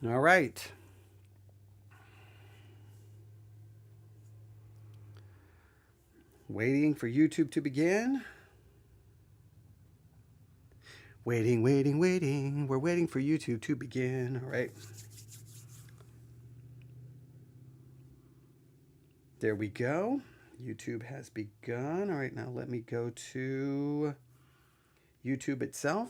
All right. Waiting for YouTube to begin. Waiting. We're waiting for YouTube to begin. All right. There we go. YouTube has begun. All right, now let me go to YouTube itself.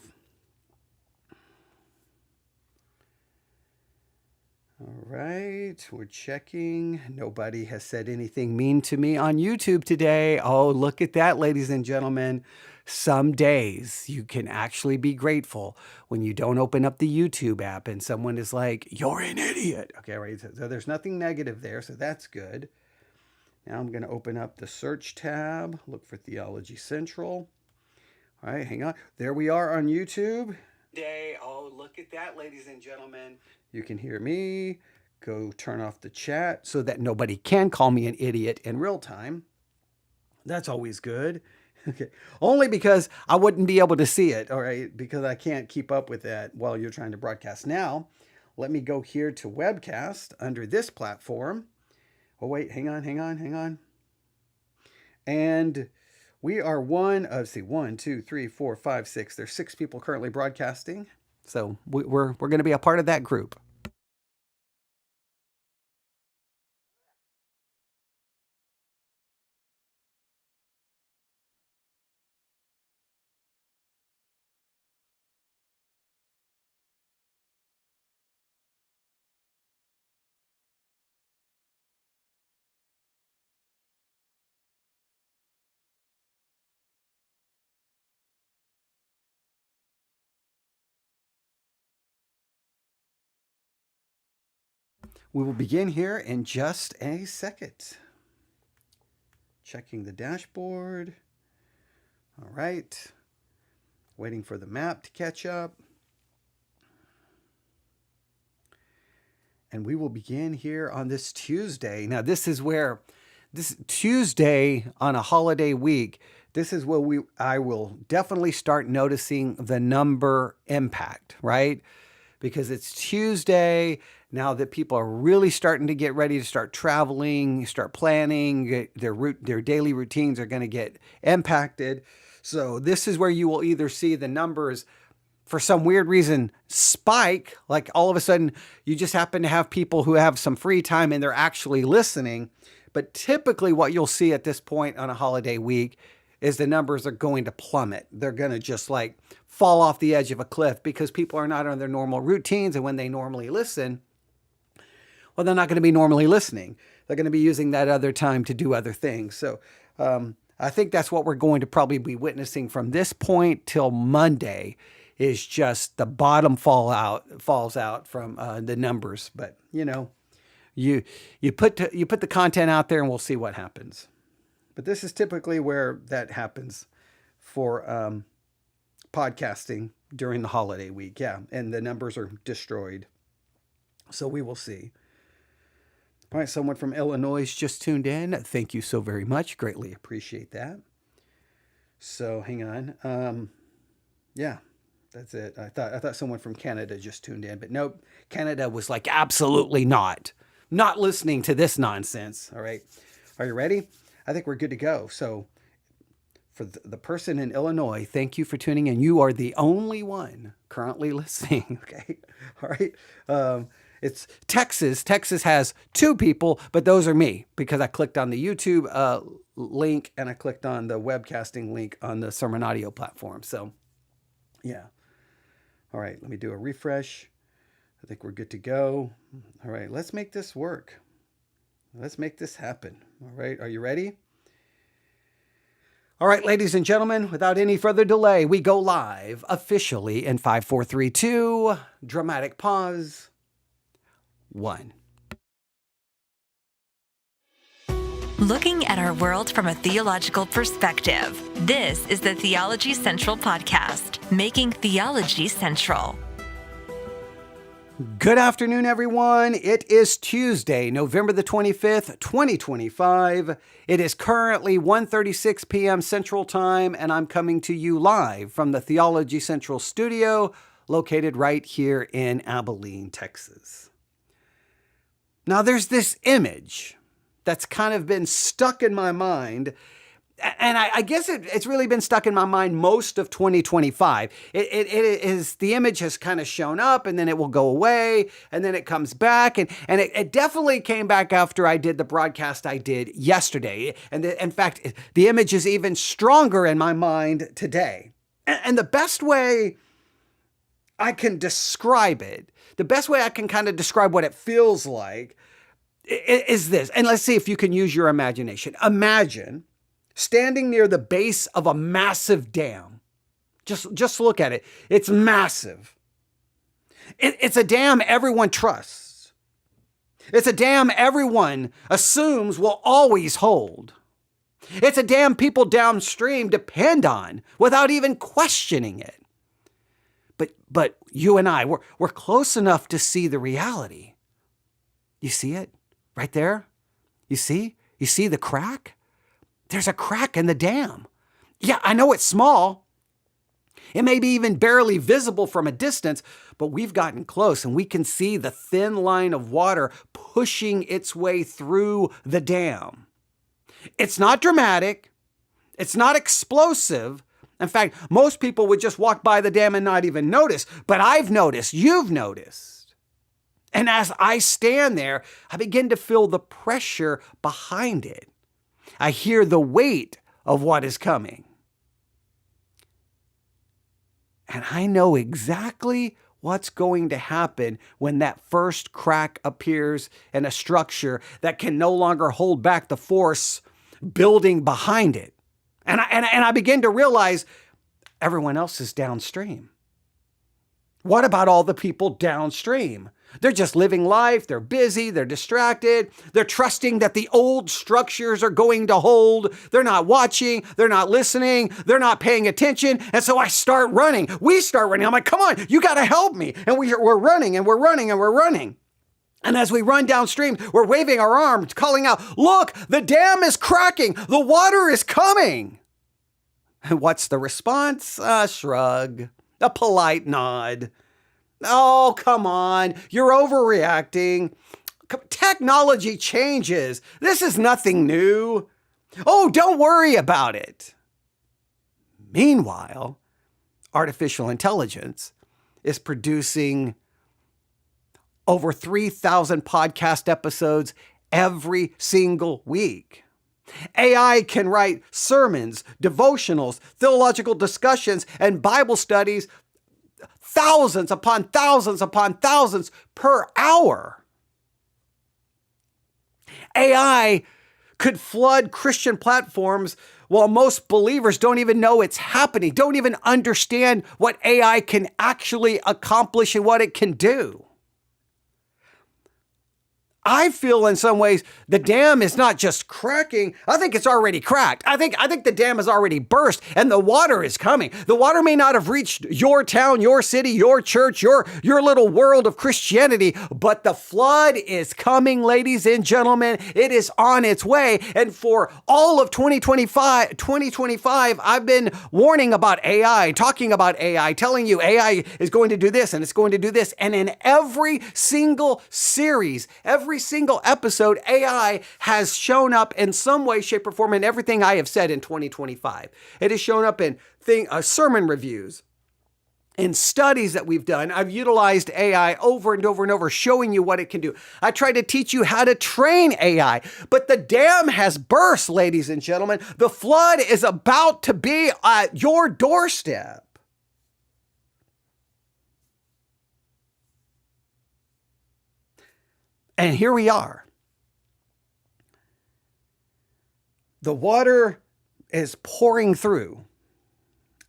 All right, we're checking. Nobody has said anything mean to me on YouTube today. Oh, look at that, ladies and gentlemen. Some days you can actually be grateful when you don't open up the YouTube app and someone is like, "You're an idiot." Okay, right. So there's nothing negative there, so that's good. Now I'm going to open up the search tab, look for Theology Central. All right, hang on. There we are on YouTube. Oh, look at that, ladies and gentlemen. You can hear me. Go turn off the chat so that nobody can call me an idiot in real time. That's always good. Okay. Only because I wouldn't be able to see it, all right, because I can't keep up with that while you're trying to broadcast. Now, let me go here to webcast under this platform. Oh, wait, hang on. And we are one of, see, 1, 2, 3, 4, 5, 6. There's 6 people currently broadcasting. So we're going to be a part of that group. We will begin here in just a second. Checking the dashboard. All right. Waiting for the map to catch up. And we will begin here on this Tuesday. Now, this is where, this Tuesday on a holiday week, this is where I will definitely start noticing the number impact, right? Because it's Tuesday now that people are really starting to get ready to start traveling, start planning, their daily routines are going to get impacted. So this is where you will either see the numbers for some weird reason spike, like all of a sudden you just happen to have people who have some free time and they're actually listening. But typically what you'll see at this point on a holiday week is the numbers are going to plummet. They're going to just like fall off the edge of a cliff because people are not on their normal routines. And when they normally listen, well, they're not going to be normally listening. They're going to be using that other time to do other things. So I think that's what we're going to probably be witnessing from this point till Monday is just the bottom falls out from the numbers. But you know, you put the content out there and we'll see what happens. But this is typically where that happens for podcasting during the holiday week. Yeah, and the numbers are destroyed. So we will see. All right, someone from Illinois just tuned in. Thank you so very much. Greatly appreciate that. So hang on. Yeah, that's it. I thought someone from Canada just tuned in, but nope. Canada was like, absolutely not listening to this nonsense. All right. Are you ready? I think we're good to go. So for the person in Illinois, thank you for tuning in. You are the only one currently listening. Okay. All right. It's Texas. Texas has 2 people, but those are me because I clicked on the YouTube link and I clicked on the webcasting link on the Sermon Audio platform. So yeah. All right. Let me do a refresh. I think we're good to go. All right. Let's make this work. Let's make this happen. All right. Are you ready? All right, ladies and gentlemen, without any further delay, we go live officially in 5, 4, 3, 2, dramatic pause, 1. Looking at our world from a theological perspective, this is the Theology Central Podcast, making theology central. Good afternoon, everyone. It is Tuesday, November the 25th, 2025. It is currently 1:36 p.m. Central Time, and I'm coming to you live from the Theology Central studio, located right here in Abilene, Texas. Now, there's this image that's kind of been stuck in my mind, and I guess it's really been stuck in my mind most of 2025. It is, the image has kind of shown up, and then it will go away, and then it comes back, and it definitely came back after I did the broadcast I did yesterday. And in fact, the image is even stronger in my mind today. And the best way I can describe it, the best way I can kind of describe what it feels like is this. And let's see if you can use your imagination. Imagine standing near the base of a massive dam. Just look at it. It's massive. It's a dam everyone trusts. It's a dam everyone assumes will always hold. It's a dam people downstream depend on without even questioning it. But you and I, we're close enough to see the reality. You see it right there? You see the crack? There's a crack in the dam. Yeah, I know it's small. It may be even barely visible from a distance, but we've gotten close and we can see the thin line of water pushing its way through the dam. It's not dramatic. It's not explosive. In fact, most people would just walk by the dam and not even notice, but I've noticed, you've noticed. And as I stand there, I begin to feel the pressure behind it. I hear the weight of what is coming. And I know exactly what's going to happen when that first crack appears in a structure that can no longer hold back the force building behind it. And I begin to realize everyone else is downstream. What about all the people downstream? They're just living life. They're busy. They're distracted. They're trusting that the old structures are going to hold. They're not watching. They're not listening. They're not paying attention. And so I start running. We start running. I'm like, come on, you got to help me. And we're running and we're running and we're running. And as we run downstream, we're waving our arms, calling out, look, the dam is cracking. The water is coming. And what's the response? A shrug, a polite nod. Oh, come on. You're overreacting. Technology changes. This is nothing new. Oh, don't worry about it. Meanwhile, artificial intelligence is producing over 3,000 podcast episodes every single week. AI can write sermons, devotionals, theological discussions, and Bible studies thousands upon thousands upon thousands per hour. AI could flood Christian platforms while most believers don't even know it's happening, don't even understand what AI can actually accomplish and what it can do. I feel in some ways the dam is not just cracking. I think it's already cracked. I think the dam has already burst and the water is coming. The water may not have reached your town, your city, your church, your little world of Christianity, but the flood is coming, ladies and gentlemen. It is on its way. And for all of 2025, I've been warning about AI, talking about AI, telling you AI is going to do this and it's going to do this. And in every single series, every single episode, AI has shown up in some way, shape, or form in everything I have said in 2025. It has shown up in sermon reviews, in studies that we've done. I've utilized AI over and over and over, showing you what it can do. I try to teach you how to train AI, but the dam has burst, ladies and gentlemen. The flood is about to be at your doorstep. And here we are. The water is pouring through.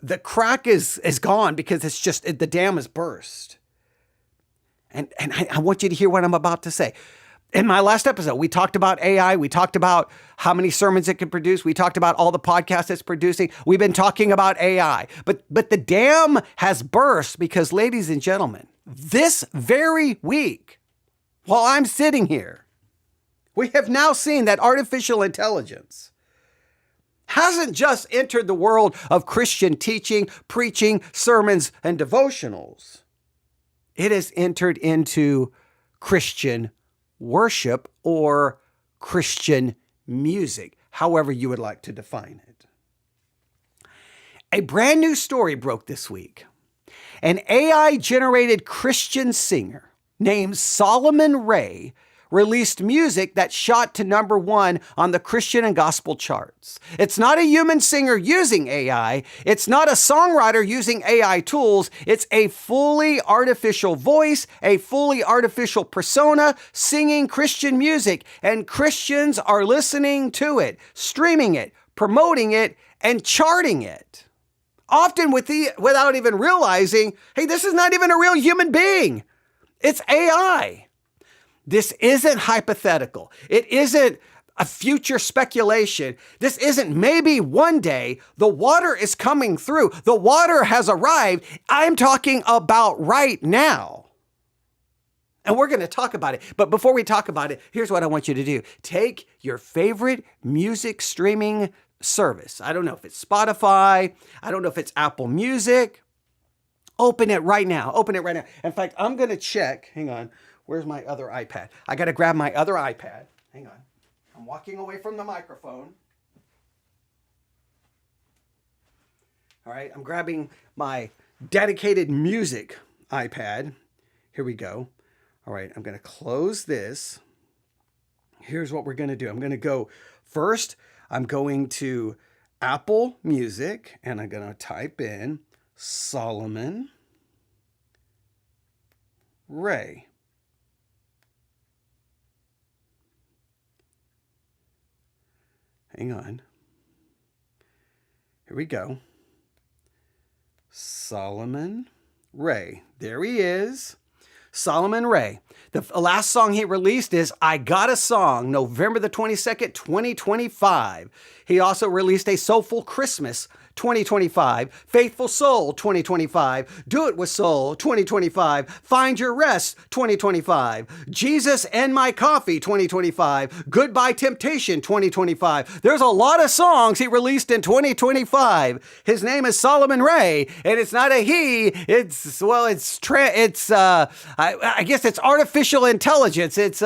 The crack is gone because the dam has burst. And I want you to hear what I'm about to say. In my last episode, we talked about AI. We talked about how many sermons it can produce. We talked about all the podcasts it's producing. We've been talking about AI. But the dam has burst because, ladies and gentlemen, this very week, while I'm sitting here, we have now seen that artificial intelligence hasn't just entered the world of Christian teaching, preaching, sermons, and devotionals. It has entered into Christian worship or Christian music, however you would like to define it. A brand new story broke this week. An AI-generated Christian singer named Solomon Ray released music that shot to number 1 on the Christian and gospel charts. It's not a human singer using AI. It's not a songwriter using AI tools. It's a fully artificial voice, a fully artificial persona singing Christian music, and Christians are listening to it, streaming it, promoting it, and charting it. Often without even realizing, hey, this is not even a real human being. It's AI. This isn't hypothetical. It isn't a future speculation. This isn't maybe one day the water is coming through. The water has arrived. I'm talking about right now. And we're going to talk about it. But before we talk about it, here's what I want you to do. Take your favorite music streaming service. I don't know if it's Spotify. I don't know if it's Apple Music. Open it right now. Open it right now. In fact, I'm going to check. Hang on. Where's my other iPad? I got to grab my other iPad. Hang on. I'm walking away from the microphone. All right. I'm grabbing my dedicated music iPad. Here we go. All right. I'm going to close this. Here's what we're going to do. I'm going to go first. I'm going to Apple Music and I'm going to type in Solomon Ray. Hang on. Here we go. Solomon Ray. There he is. Solomon Ray. The last song he released is I Got a Song, November the 22nd, 2025. He also released a Soulful Christmas 2025, Faithful Soul 2025, Do It With Soul 2025, Find Your Rest 2025, Jesus and My Coffee 2025, Goodbye Temptation 2025. There's a lot of songs he released in 2025. His name is Solomon Ray, and it's not a he. I guess it's artificial intelligence. It's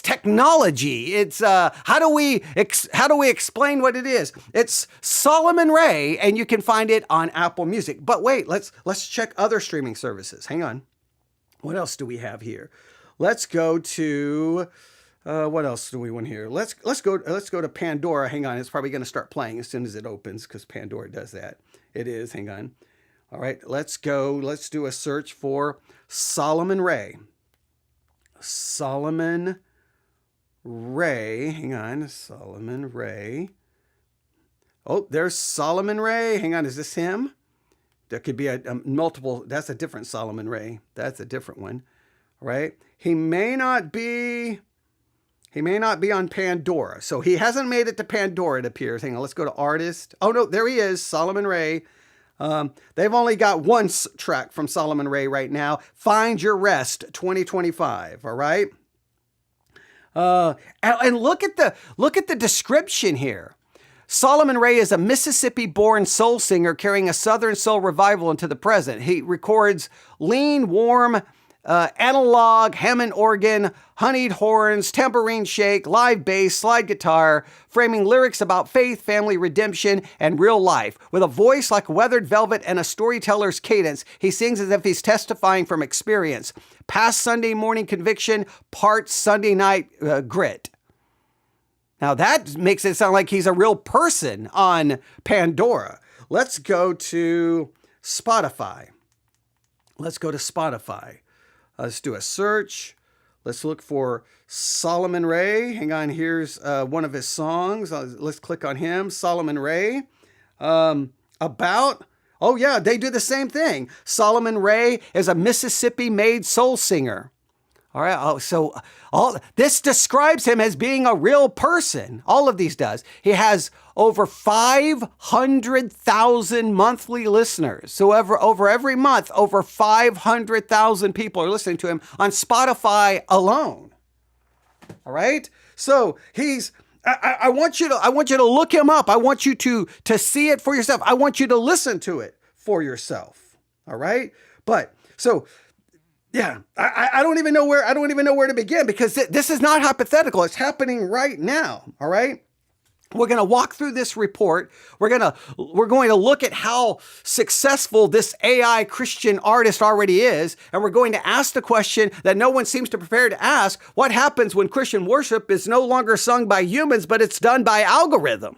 technology. It's how do we explain what it is? It's Solomon Ray, and you can find it on Apple Music. But wait, let's check other streaming services. Hang on. What else do we have here? Let's go to what else do we want here? Let's go to Pandora. Hang on, it's probably going to start playing as soon as it opens because Pandora does that. It is. Hang on. All right, let's go. Let's do a search for Solomon Ray. Solomon Ray. Hang on. Solomon Ray. Oh, there's Solomon Ray. Hang on. Is this him? There could be a multiple. That's a different Solomon Ray. That's a different one. Right? He may not be on Pandora. So he hasn't made it to Pandora, it appears. Hang on. Let's go to artist. Oh, no. There he is. Solomon Ray. They've only got one track from Solomon Ray right now. Find Your Rest 2025. All right. And look at the description here. Solomon Ray is a Mississippi-born soul singer carrying a Southern soul revival into the present. He records lean, warm, analog, Hammond organ, honeyed horns, tambourine shake, live bass, slide guitar, framing lyrics about faith, family, redemption, and real life. With a voice like weathered velvet and a storyteller's cadence, he sings as if he's testifying from experience. Past Sunday morning conviction, part Sunday night grit. Now that makes it sound like he's a real person on Pandora. Let's go to Spotify. Let's do a search. Let's look for Solomon Ray. Hang on, here's one of his songs. Let's click on him, Solomon Ray. Oh yeah, they do the same thing. Solomon Ray is a Mississippi-made soul singer. All right, so this describes him as being a real person. All of these does. He has over 500,000 monthly listeners. So over every month, over 500,000 people are listening to him on Spotify alone. All right, so I want you to look him up. I want you to see it for yourself. I want you to listen to it for yourself. All right. But so yeah, I don't even know where to begin, because this is not hypothetical. It's happening right now. All right. We're going to walk through this report. We're going to look at how successful this AI Christian artist already is, and we're going to ask the question that no one seems to prepare to ask: what happens when Christian worship is no longer sung by humans, but it's done by algorithm?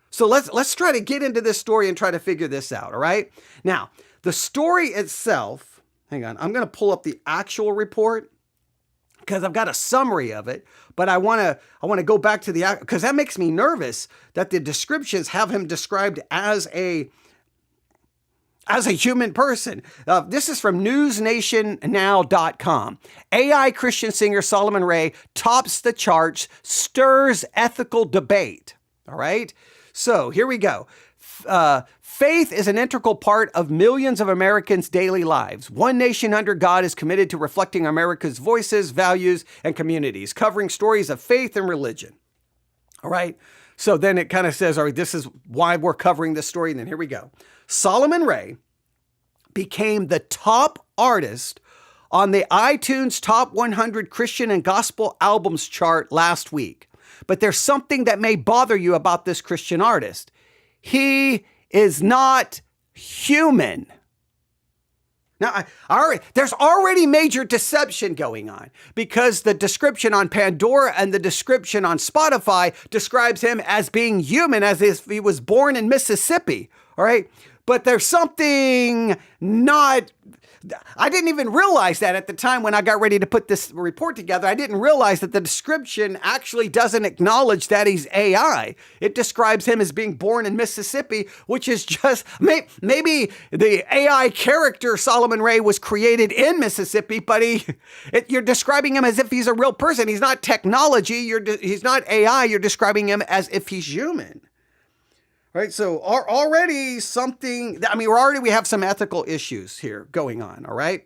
So let's try to get into this story and try to figure this out. All right. Now, the story itself. Hang on, I'm going to pull up the actual report because I've got a summary of it, but I want to go back to because that makes me nervous that the descriptions have him described as a human person. This is from newsnationnow.com. AI Christian singer Solomon Ray tops the charts, stirs ethical debate. All right. So here we go. Faith is an integral part of millions of Americans' daily lives. One Nation Under God is committed to reflecting America's voices, values, and communities, covering stories of faith and religion. All right. So then it kind of says, all right, this is why we're covering this story. And then here we go. Solomon Ray became the top artist on the iTunes Top 100 Christian and Gospel Albums chart last week. But there's something that may bother you about this Christian artist. He is not human. Now, there's already major deception going on, because the description on Pandora and the description on Spotify describes him as being human, as if he was born in Mississippi. All right. But there's something not. I didn't even realize that at the time when I got ready to put this report together. I didn't realize that the description actually doesn't acknowledge that he's AI. It describes him as being born in Mississippi, which is just, maybe the AI character Solomon Ray was created in Mississippi, but you're describing him as if he's a real person. He's not technology. He's not AI. You're describing him as if he's human. Right, so already we have some ethical issues here going on, all right?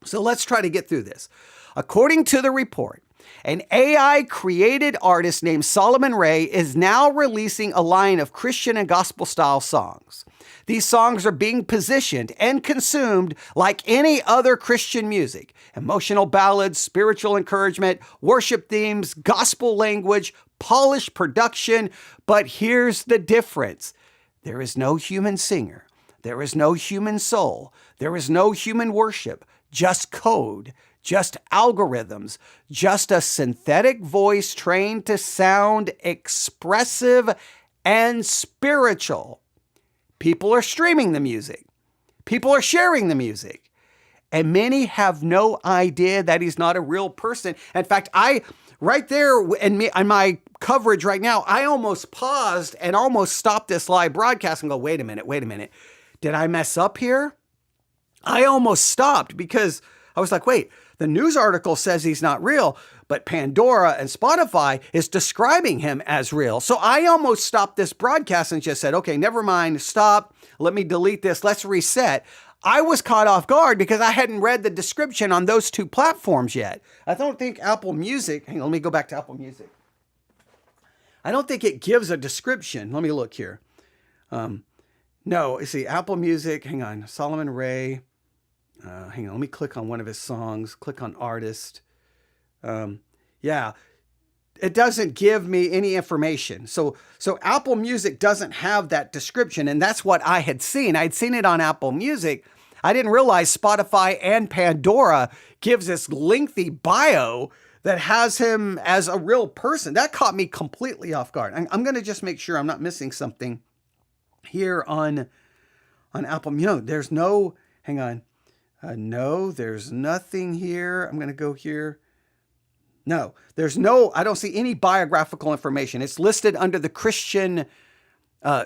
So let's try to get through this. According to the report, an AI-created artist named Solomon Ray is now releasing a line of Christian and gospel-style songs. These songs are being positioned and consumed like any other Christian music: emotional ballads, spiritual encouragement, worship themes, gospel language, polished production. But here's the difference. There is no human singer. There is no human soul. There is no human worship, just code, just algorithms, just a synthetic voice trained to sound expressive and spiritual. People are streaming the music. People are sharing the music. And many have no idea that he's not a real person. In fact, right there in my coverage right now, I almost paused and almost stopped this live broadcast and go, wait a minute. Did I mess up here? I almost stopped because I was like, wait, the news article says he's not real, but Pandora and Spotify is describing him as real. So I almost stopped this broadcast and just said, okay, never mind, stop. Let me delete this. Let's reset. I was caught off guard because I hadn't read the description on those two platforms yet. I don't think Apple Music, hang on, let me go back to Apple Music. I don't think it gives a description. Let me look here. No, you see, Apple Music, hang on, Solomon Ray. Hang on, let me click on one of his songs, click on artist. Yeah, it doesn't give me any information. So Apple Music doesn't have that description, and that's what I had seen. I'd seen it on Apple Music. I didn't realize Spotify and Pandora gives this lengthy bio that has him as a real person. That caught me completely off guard. I'm going to just make sure I'm not missing something here on Apple. There's no, hang on. No, there's nothing here. I'm going to go here. No, I don't see any biographical information. It's listed under the Christian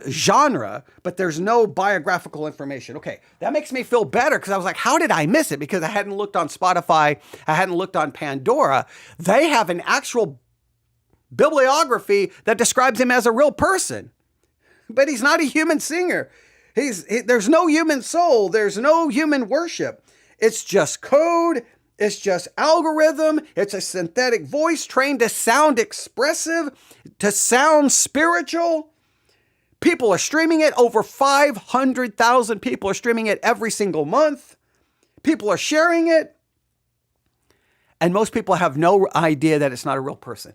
genre, but there's no biographical information. Okay, that makes me feel better because I was like, how did I miss it? Because I hadn't looked on Spotify. I hadn't looked on Pandora. They have an actual bibliography that describes him as a real person, but he's not a human singer. There's no human soul. There's no human worship. It's just code. It's just algorithm. It's a synthetic voice trained to sound expressive, to sound spiritual. People are streaming it. Over 500,000 people are streaming it every single month. People are sharing it. And most people have no idea that it's not a real person.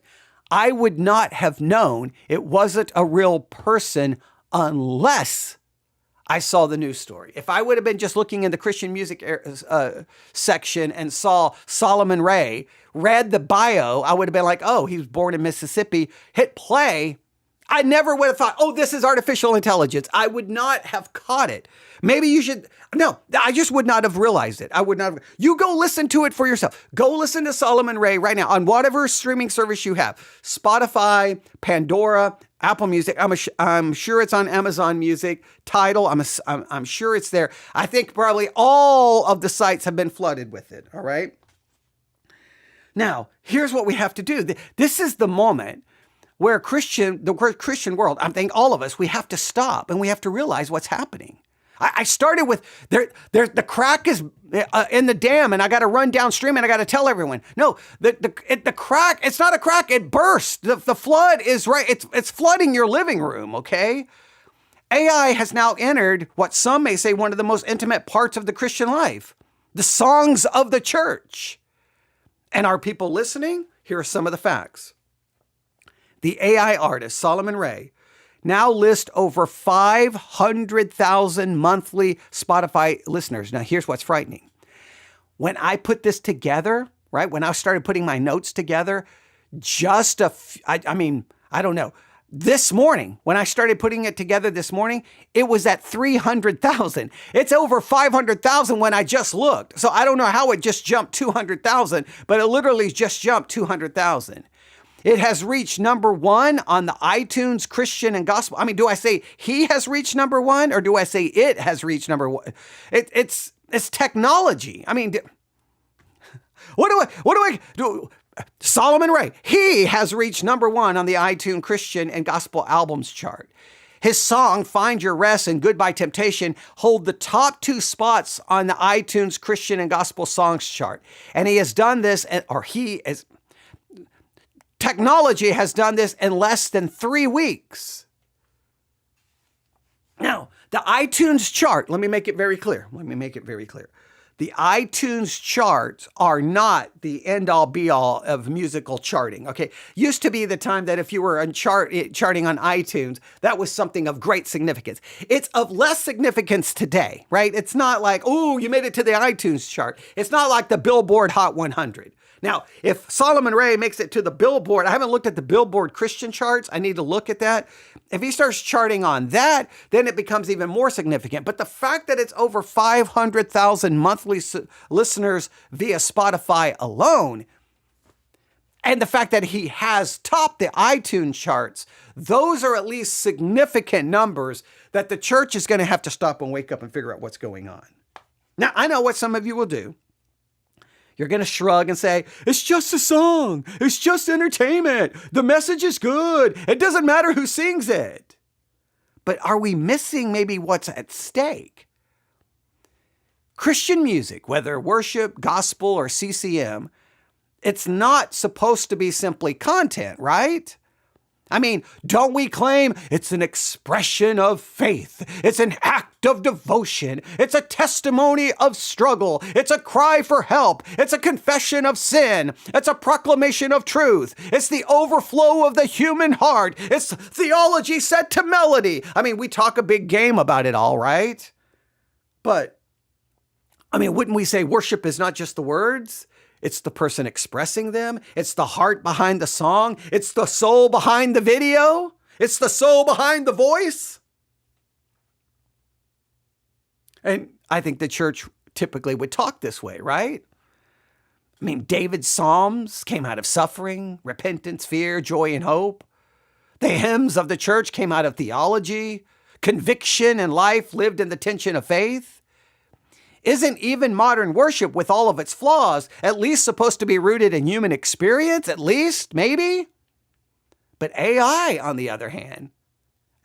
I would not have known it wasn't a real person unless I saw the news story. If I would have been just looking in the Christian music section and saw Solomon Ray, read the bio, I would have been like, oh, he was born in Mississippi, hit play. I never would have thought, oh, this is artificial intelligence. I would not have caught it. Maybe you should. No, I just would not have realized it. I would not have. You go listen to it for yourself. Go listen to Solomon Ray right now on whatever streaming service you have. Spotify, Pandora, Apple Music. I'm sure it's on Amazon Music. Tidal. I'm sure it's there. I think probably all of the sites have been flooded with it. All right. Now, here's what we have to do. This is the moment where the Christian world, I think all of us, we have to stop and we have to realize what's happening. I started with the crack is in the dam, and I got to run downstream and I got to tell everyone. No, the crack, it's not a crack, it burst. The flood is right. It's flooding your living room. Okay. AI has now entered what some may say one of the most intimate parts of the Christian life, the songs of the church. And are people listening? Here are some of the facts. The AI artist, Solomon Ray, now lists over 500,000 monthly Spotify listeners. Now, here's what's frightening. When I put this together, right, when I started putting my notes together, I don't know. This morning, when I started putting it together this morning, it was at 300,000. It's over 500,000 when I just looked. So I don't know how it just jumped 200,000, but it literally just jumped 200,000. It has reached number one on the iTunes Christian and Gospel. I mean, do I say he has reached number one or do I say it has reached number one? It's technology. I mean, what do I do? Solomon Ray, he has reached number one on the iTunes Christian and Gospel albums chart. His song, Find Your Rest and Goodbye Temptation, hold the top 2 spots on the iTunes Christian and Gospel songs chart. And he has done this, technology has done this in less than 3 weeks. Now, the iTunes chart, let me make it very clear. The iTunes charts are not the end-all be-all of musical charting, okay? Used to be the time that if you were charting on iTunes, that was something of great significance. It's of less significance today, right? It's not like, oh, you made it to the iTunes chart. It's not like the Billboard Hot 100. Now, if Solomon Ray makes it to the Billboard, I haven't looked at the Billboard Christian charts. I need to look at that. If he starts charting on that, then it becomes even more significant. But the fact that it's over 500,000 monthly listeners via Spotify alone, and the fact that he has topped the iTunes charts, those are at least significant numbers that the church is going to have to stop and wake up and figure out what's going on. Now, I know what some of you will do. You're going to shrug and say, it's just a song. It's just entertainment. The message is good. It doesn't matter who sings it. But are we missing maybe what's at stake? Christian music, whether worship, gospel, or CCM, it's not supposed to be simply content, right? I mean, don't we claim it's an expression of faith? It's an act of devotion. It's a testimony of struggle. It's a cry for help. It's a confession of sin. It's a proclamation of truth. It's the overflow of the human heart. It's theology set to melody. I mean, we talk a big game about it all, right? But, I mean, wouldn't we say worship is not just the words? It's the person expressing them. It's the heart behind the song. It's the soul behind the video. It's the soul behind the voice. And I think the church typically would talk this way, right? I mean, David's Psalms came out of suffering, repentance, fear, joy, and hope. The hymns of the church came out of theology, conviction, and life lived in the tension of faith. Isn't even modern worship, with all of its flaws, at least supposed to be rooted in human experience? At least, maybe? But AI, on the other hand,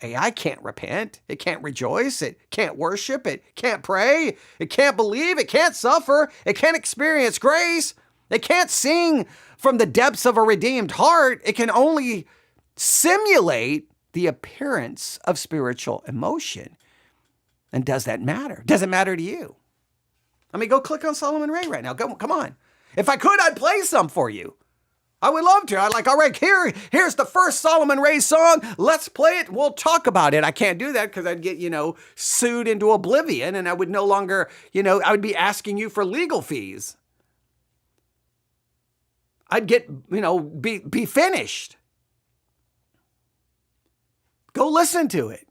AI can't repent. It can't rejoice. It can't worship. It can't pray. It can't believe. It can't suffer. It can't experience grace. It can't sing from the depths of a redeemed heart. It can only simulate the appearance of spiritual emotion. And does that matter? Does it matter to you? I mean, go click on Solomon Ray right now. Come on. If I could, I'd play some for you. I would love to. I'd like, all right, here's the first Solomon Ray song. Let's play it. We'll talk about it. I can't do that because I'd get, sued into oblivion, and I would no longer, I would be asking you for legal fees. I'd get, be finished. Go listen to it.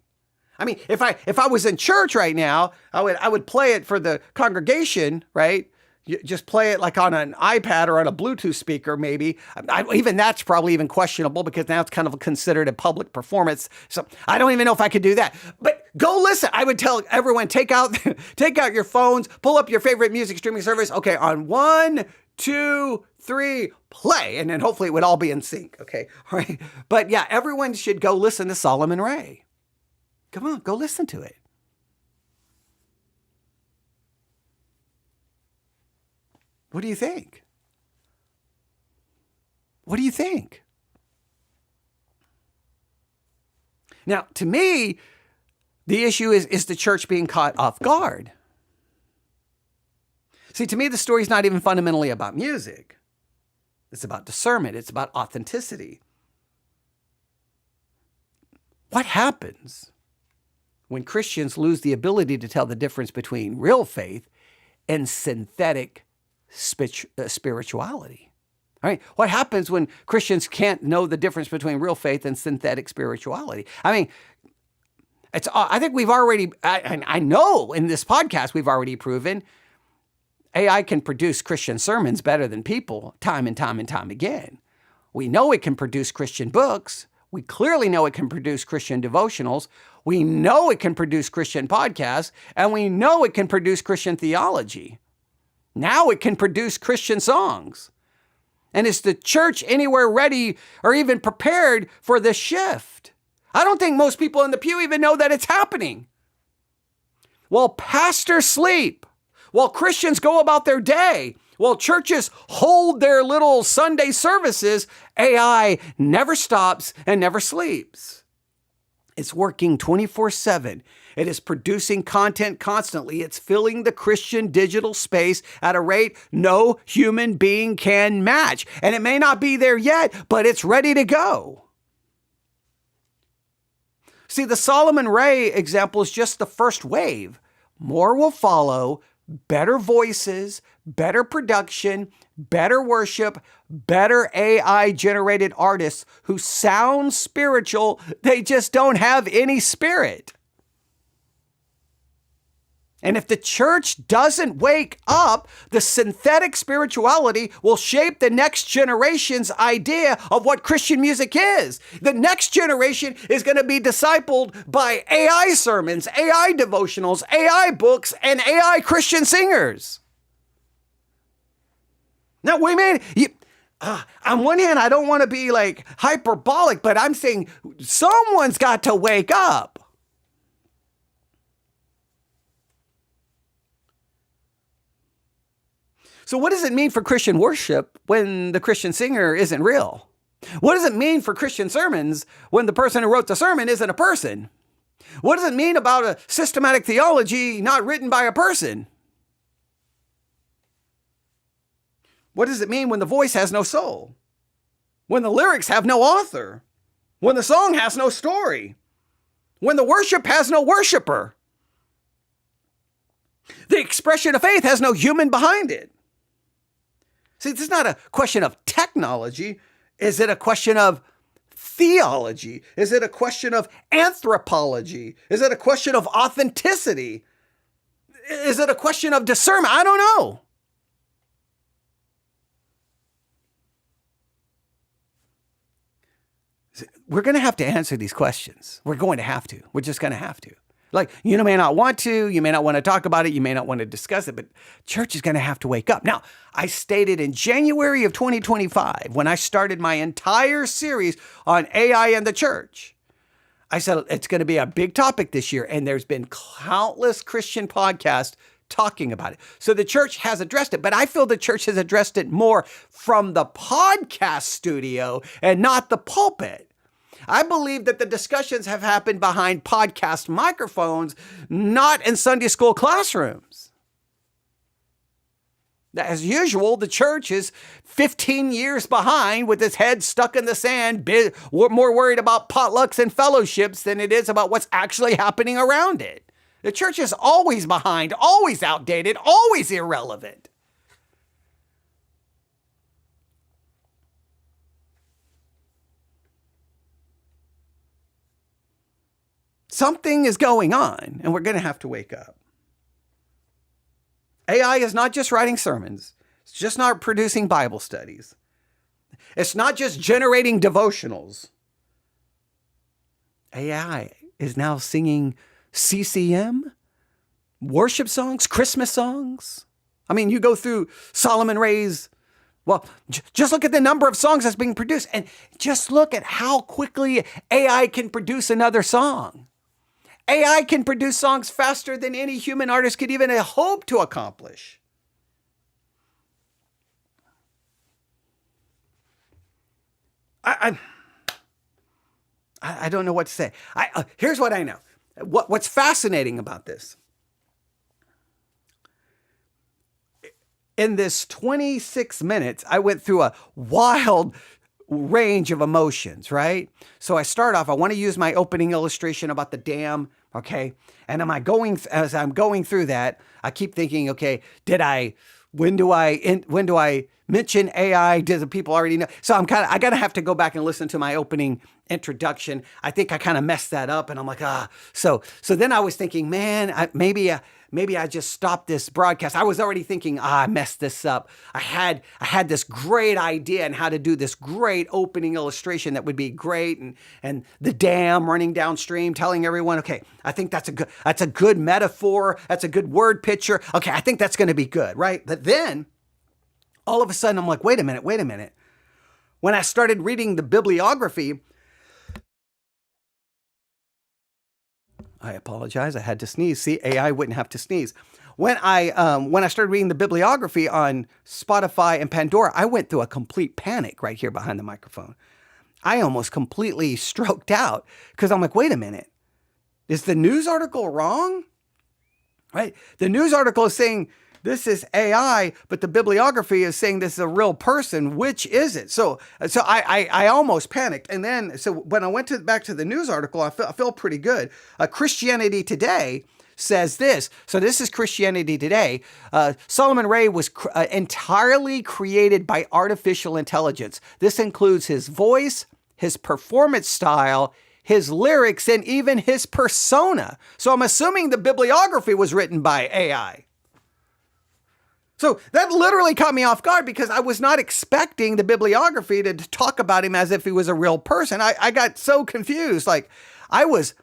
I mean, if I was in church right now, I would play it for the congregation, right? You just play it like on an iPad or on a Bluetooth speaker, maybe. Even that's probably even questionable because now it's kind of considered a public performance. So I don't even know if I could do that. But go listen. I would tell everyone, take out your phones, pull up your favorite music streaming service. Okay, on 1, 2, 3, play. And then hopefully it would all be in sync. Okay, all right. But yeah, everyone should go listen to Solomon Ray. Come on, go listen to it. What do you think? What do you think? Now, to me, the issue is the church being caught off guard. See, to me, the story is not even fundamentally about music. It's about discernment. It's about authenticity. What happens when Christians lose the ability to tell the difference between real faith and synthetic spirituality? All right. What happens when Christians can't know the difference between real faith and synthetic spirituality? I mean, I think we've already, I know in this podcast, we've already proven AI can produce Christian sermons better than people time and time and time again. We know it can produce Christian books. We clearly know it can produce Christian devotionals. We know it can produce Christian podcasts, and we know it can produce Christian theology. Now it can produce Christian songs. And is the church anywhere ready or even prepared for this shift? I don't think most people in the pew even know that it's happening. While pastors sleep, while Christians go about their day, while churches hold their little Sunday services, AI never stops and never sleeps. It's working 24/7. It is producing content constantly. It's filling the Christian digital space at a rate no human being can match. And it may not be there yet, but it's ready to go. See, the Solomon Ray example is just the first wave. More will follow. Better voices, better production, better worship, better AI-generated artists who sound spiritual. They just don't have any spirit. And if the church doesn't wake up, the synthetic spirituality will shape the next generation's idea of what Christian music is. The next generation is going to be discipled by AI sermons, AI devotionals, AI books, and AI Christian singers. Now, on one hand, I don't want to be like hyperbolic, but I'm saying someone's got to wake up. So what does it mean for Christian worship when the Christian singer isn't real? What does it mean for Christian sermons when the person who wrote the sermon isn't a person? What does it mean about a systematic theology not written by a person? What does it mean when the voice has no soul? When the lyrics have no author? When the song has no story? When the worship has no worshiper? The expression of faith has no human behind it. See, this is not a question of technology. Is it a question of theology? Is it a question of anthropology? Is it a question of authenticity? Is it a question of discernment? I don't know. We're going to have to answer these questions. We're going to have to. We're just going to have to. Like, you may not want to, you may not want to talk about it, you may not want to discuss it, but church is going to have to wake up. Now, I stated in January of 2025, when I started my entire series on AI and the church, I said it's going to be a big topic this year, and there's been countless Christian podcasts talking about it. So the church has addressed it, but I feel the church has addressed it more from the podcast studio and not the pulpit. I believe that the discussions have happened behind podcast microphones, not in Sunday school classrooms. As usual, the church is 15 years behind with its head stuck in the sand, more worried about potlucks and fellowships than it is about what's actually happening around it. The church is always behind, always outdated, always irrelevant. Something is going on, and we're going to have to wake up. AI is not just writing sermons. It's just not producing Bible studies. It's not just generating devotionals. AI is now singing CCM, worship songs, Christmas songs. I mean, you go through Solomon Ray's, just look at the number of songs that's being produced, and just look at how quickly AI can produce another song. AI can produce songs faster than any human artist could even hope to accomplish. I don't know what to say. Here's what I know. What's fascinating about this. In this 26 minutes, I went through a wild range of emotions, right? So I start off, I want to use my opening illustration about the dam, okay? And as I'm going through that, I keep thinking, okay, when do I mention AI? Do the people already know? So I gotta have to go back and listen to my opening introduction. I think I kind of messed that up, and I'm like, So then I was thinking, man, maybe I just stopped this broadcast. I was already thinking, I messed this up. I had this great idea on how to do this great opening illustration that would be great, and the dam running downstream, telling everyone, okay, I think that's a good metaphor. That's a good word picture. Okay, I think that's going to be good, right? But then all of a sudden I'm like, wait a minute. When I started reading the bibliography, I apologize. I had to sneeze. See, AI wouldn't have to sneeze. When I started reading the bibliography on Spotify and Pandora, I went through a complete panic right here behind the microphone. I almost completely stroked out because I'm like, wait a minute. Is the news article wrong? Right? The news article is saying this is AI, but the bibliography is saying this is a real person. Which is it? So I almost panicked. And then, so when I went back to the news article, I feel pretty good. Christianity Today says this. So this is Christianity Today. Solomon Ray was entirely created by artificial intelligence. This includes his voice, his performance style, his lyrics, and even his persona. So I'm assuming the bibliography was written by AI. So that literally caught me off guard because I was not expecting the bibliography to talk about him as if he was a real person. I got so confused. Like you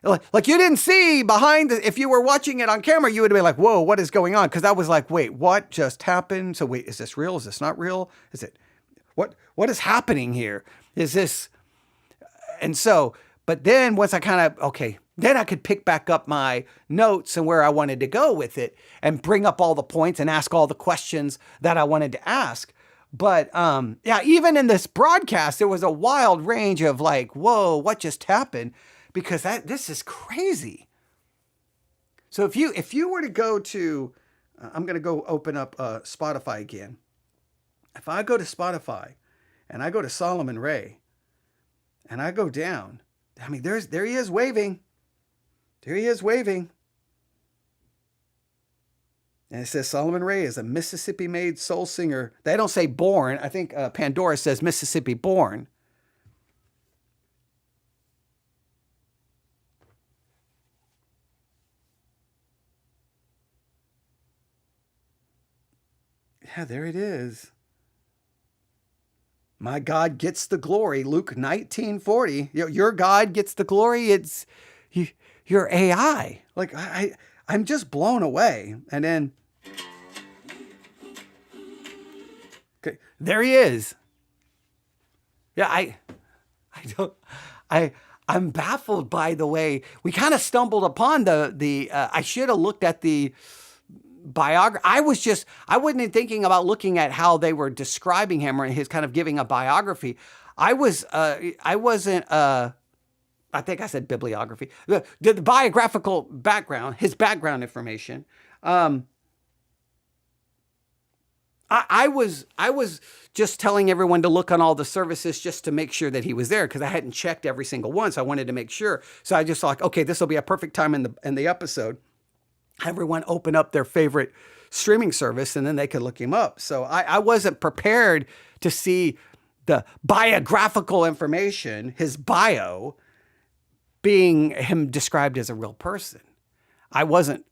didn't see behind, if you were watching it on camera, you would have been like, whoa, what is going on? Because I was like, wait, what just happened? So wait, is this real? Is this not real? Is it, what is happening here? Is this, and so, but then once I then I could pick back up my notes and where I wanted to go with it and bring up all the points and ask all the questions that I wanted to ask. But even in this broadcast, there was a wild range of like, whoa, what just happened? Because this is crazy. So if you were to go to, I'm going to go open up Spotify again. If I go to Spotify and I go to Solomon Ray and I go down, I mean, there he is waving. There he is waving. And it says Solomon Ray is a Mississippi-made soul singer. They don't say born. I think Pandora says Mississippi born. Yeah, there it is. My God gets the glory. Luke 19:40. Your God gets the glory. It's your AI. Like I'm just blown away. And then, okay, there he is. Yeah, I'm baffled by the way we kind of stumbled upon the. I should have looked at the biography. I wasn't thinking about looking at how they were describing him or his kind of giving a biography. I think I said bibliography. The biographical background, his background information. I was just telling everyone to look on all the services just to make sure that he was there because I hadn't checked every single one, so I wanted to make sure. So I just thought, okay, this will be a perfect time in the episode. Everyone open up their favorite streaming service and then they could look him up. So I wasn't prepared to see the biographical information, his bio, being him described as a real person. I wasn't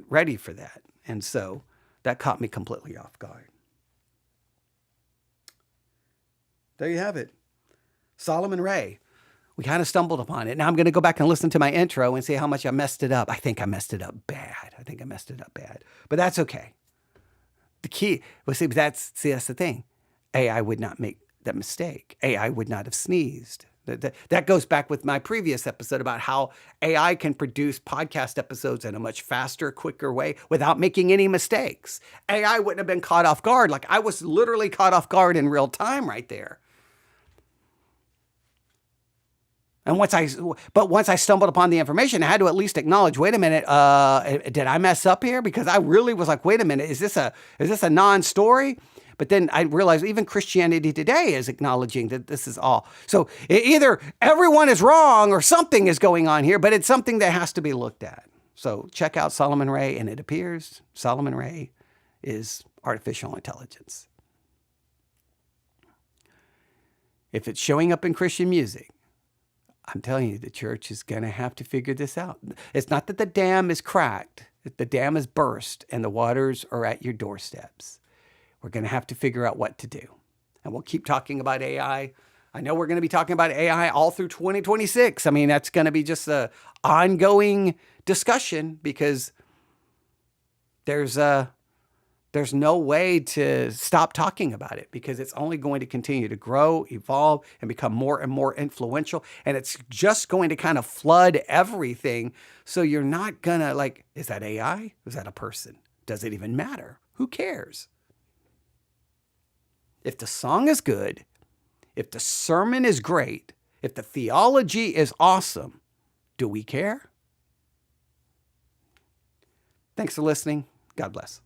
ready for that, and so that caught me completely off guard. There you have it. Solomon Ray. We kind of stumbled upon it. Now I'm going to go back and listen to my intro and see how much I messed it up. I think I messed it up bad. But that's okay. The key, that's the thing. AI would not make that mistake. AI would not have sneezed. That goes back with my previous episode about how AI can produce podcast episodes in a much faster, quicker way without making any mistakes. AI wouldn't have been caught off guard. Like I was literally caught off guard in real time right there. And once I stumbled upon the information, I had to at least acknowledge, wait a minute, did I mess up here? Because I really was like, wait a minute, is this a non-story? But then I realized even Christianity Today is acknowledging that this is all. So either everyone is wrong or something is going on here, but it's something that has to be looked at. So check out Solomon Ray, and it appears Solomon Ray is artificial intelligence. If it's showing up in Christian music, I'm telling you, the church is going to have to figure this out. It's not that the dam is cracked. The dam is burst and the waters are at your doorsteps. We're going to have to figure out what to do. And we'll keep talking about AI. I know we're going to be talking about AI all through 2026. I mean, that's going to be just an ongoing discussion because there's no way to stop talking about it because it's only going to continue to grow, evolve, and become more and more influential. And it's just going to kind of flood everything. So you're not going to like, is that AI? Is that a person? Does it even matter? Who cares? If the song is good, if the sermon is great, if the theology is awesome, do we care? Thanks for listening. God bless.